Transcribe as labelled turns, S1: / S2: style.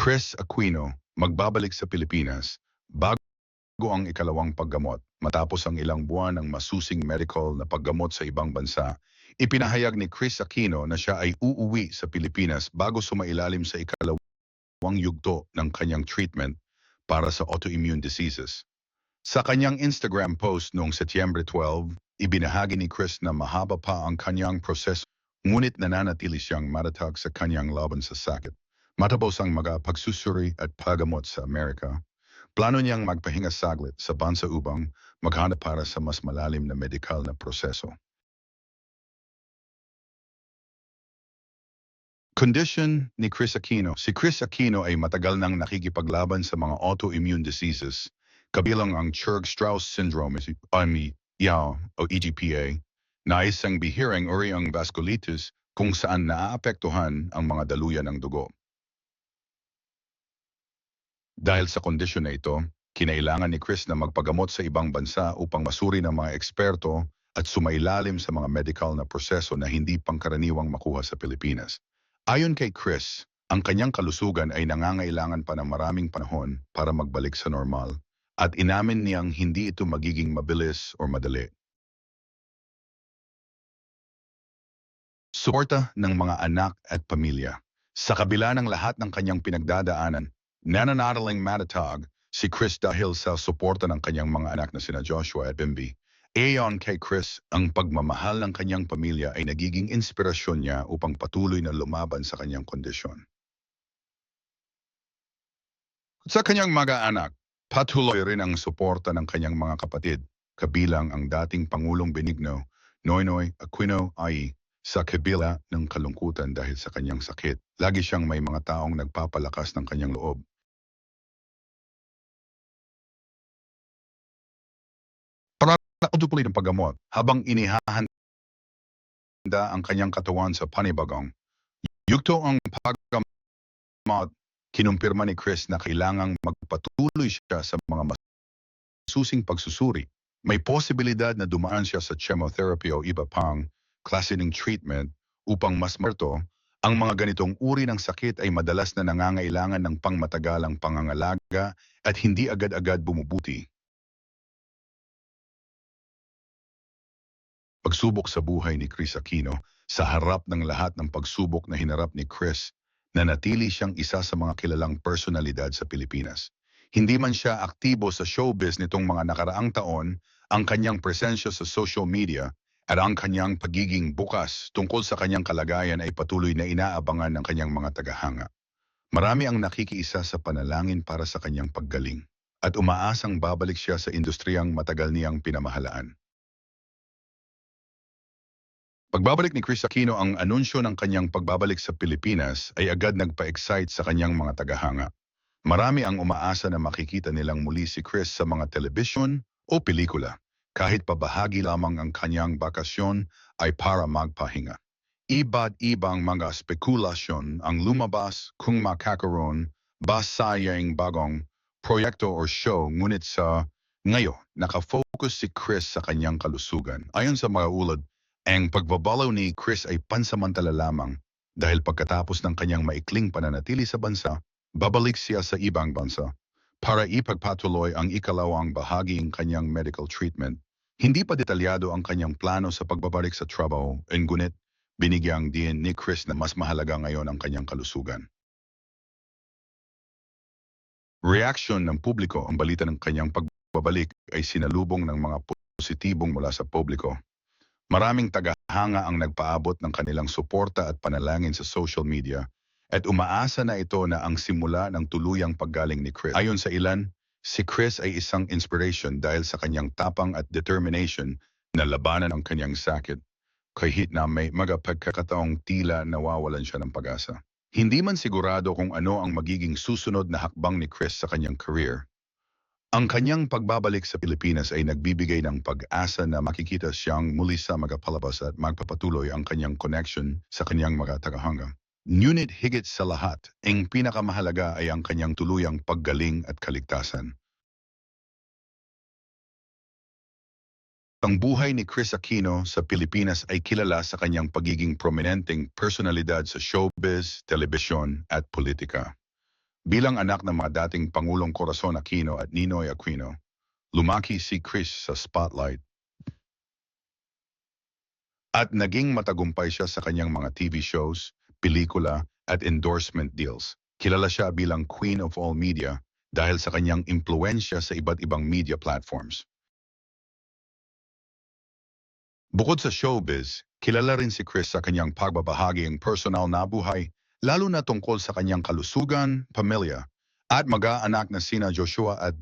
S1: Chris Aquino magbabalik sa Pilipinas bago ang ikalawang paggamot matapos ang ilang buwan ng masusing medical na paggamot sa ibang bansa. Ipinahayag ni Chris Aquino na siya ay uuwi sa Pilipinas bago sumailalim sa ikalawang yugto ng kanyang treatment para sa autoimmune diseases. Sa kanyang Instagram post noong Setyembre 12, ibinahagi ni Chris na mahaba pa ang kanyang proseso ngunit nananatili siyang matatag sa kanyang laban sa sakit. Matapos ang mga pagsusuri at paggamot sa Amerika, plano niyang magpahinga saglit sa bansa upang maghanap para sa mas malalim na medikal na proseso. Condition ni Chris Aquino. Si Chris Aquino ay matagal nang nakikipaglaban sa mga autoimmune diseases, kabilang ang Churg-Strauss syndrome o EGPA, na isang bihirang uri ang vasculitis kung saan naaapektuhan ang mga daluyan ng dugo. Dahil sa kondisyon na ito, kinailangan ni Chris na magpagamot sa ibang bansa upang masuri ng mga eksperto at sumailalim sa mga medical na proseso na hindi pangkaraniwang makuha sa Pilipinas. Ayon kay Chris, ang kanyang kalusugan ay nangangailangan pa ng maraming panahon para magbalik sa normal at inamin niyang hindi ito magiging mabilis o madali. Suporta ng mga anak at pamilya. Sa kabila ng lahat ng kanyang pinagdadaanan, nananatiling matatag si Chris dahil sa suporta ng kanyang mga anak na sina Joshua at Bimby. Ayon kay Chris, ang pagmamahal ng kanyang pamilya ay nagiging inspirasyon niya upang patuloy na lumaban sa kanyang kondisyon. Sa kanyang mga anak, patuloy rin ang suporta ng kanyang mga kapatid, kabilang ang dating Pangulong Benigno, Noynoy Aquino ay sa kabila ng kalungkutan dahil sa kanyang sakit. Lagi siyang may mga taong nagpapalakas ng kanyang loob. Para nakatutuloy ng paggamot habang inihahanda ang kanyang katawan sa panibagong. Yugto ang paggamot, kinumpirma ni Chris na kailangang magpatuloy siya sa mga masusing pagsusuri. May posibilidad na dumaan siya sa chemotherapy o iba pang klase ng treatment upang mas marto. Ang mga ganitong uri ng sakit ay madalas na nangangailangan ng pangmatagalang pangangalaga at hindi agad-agad bumubuti. Pagsubok sa buhay ni Chris Aquino, sa harap ng lahat ng pagsubok na hinarap ni Chris, nanatili siyang isa sa mga kilalang personalidad sa Pilipinas. Hindi man siya aktibo sa showbiz nitong mga nakaraang taon, ang kanyang presensya sa social media at ang kanyang pagiging bukas tungkol sa kanyang kalagayan ay patuloy na inaabangan ng kanyang mga tagahanga. Marami ang nakikiisa sa panalangin para sa kanyang paggaling at umaasang babalik siya sa industriyang matagal niyang pinamahalaan. Pagbabalik ni Chris Aquino, ang anunsyo ng kanyang pagbabalik sa Pilipinas ay agad nagpa-excite sa kanyang mga tagahanga. Marami ang umaasa na makikita nilang muli si Chris sa mga telebisyon o pelikula. Kahit pabahagi lamang ang kanyang bakasyon ay para magpahinga. Iba't ibang mga spekulasyon ang lumabas kung makakaroon ba sayang bagong proyekto o show, ngunit sa ngayon nakafocus si Chris sa kanyang kalusugan. Ayon sa mga ulad, ang pagbabalaw ni Chris ay pansamantala lamang dahil pagkatapos ng kanyang maikling pananatili sa bansa, babalik siya sa ibang bansa para ipagpatuloy ang ikalawang bahagi ng kanyang medical treatment. Hindi pa detalyado ang kanyang plano sa pagbabalik sa trabaho, ngunit binigyang din ni Chris na mas mahalaga ngayon ang kanyang kalusugan. Reaksyon ng publiko. Ang balita ng kanyang pagbabalik ay sinalubong ng mga positibong mula sa publiko. Maraming tagahanga ang nagpaabot ng kanilang suporta at panalangin sa social media at umaasa na ito na ang simula ng tuluyang paggaling ni Chris. Ayon sa ilan, si Chris ay isang inspiration dahil sa kanyang tapang at determination na labanan ang kanyang sakit, kahit na may mga pagkakataong tila nawawalan siya ng pag-asa. Hindi man sigurado kung ano ang magiging susunod na hakbang ni Chris sa kanyang career, ang kanyang pagbabalik sa Pilipinas ay nagbibigay ng pag-asa na makikita siyang muli sa mga palabas at magpapatuloy ang kanyang connection sa kanyang mga tagahanga. Ngunit higit sa lahat, ang pinakamahalaga ay ang kanyang tuluyang paggaling at kaligtasan. Ang buhay ni Chris Aquino sa Pilipinas ay kilala sa kanyang pagiging prominenteng personalidad sa showbiz, telebisyon at politika. Bilang anak ng mga dating Pangulong Corazon Aquino at Ninoy Aquino, lumaki si Chris sa spotlight at naging matagumpay siya sa kanyang mga TV shows, pelikula at endorsement deals. Kilala siya bilang Queen of All Media dahil sa kanyang impluensya sa iba't ibang media platforms. Bukod sa showbiz, kilala rin si Chris sa kanyang pagbabahagi ng personal na buhay, lalo na tungkol sa kanyang kalusugan, pamilya, at mag-aanak na sina Joshua at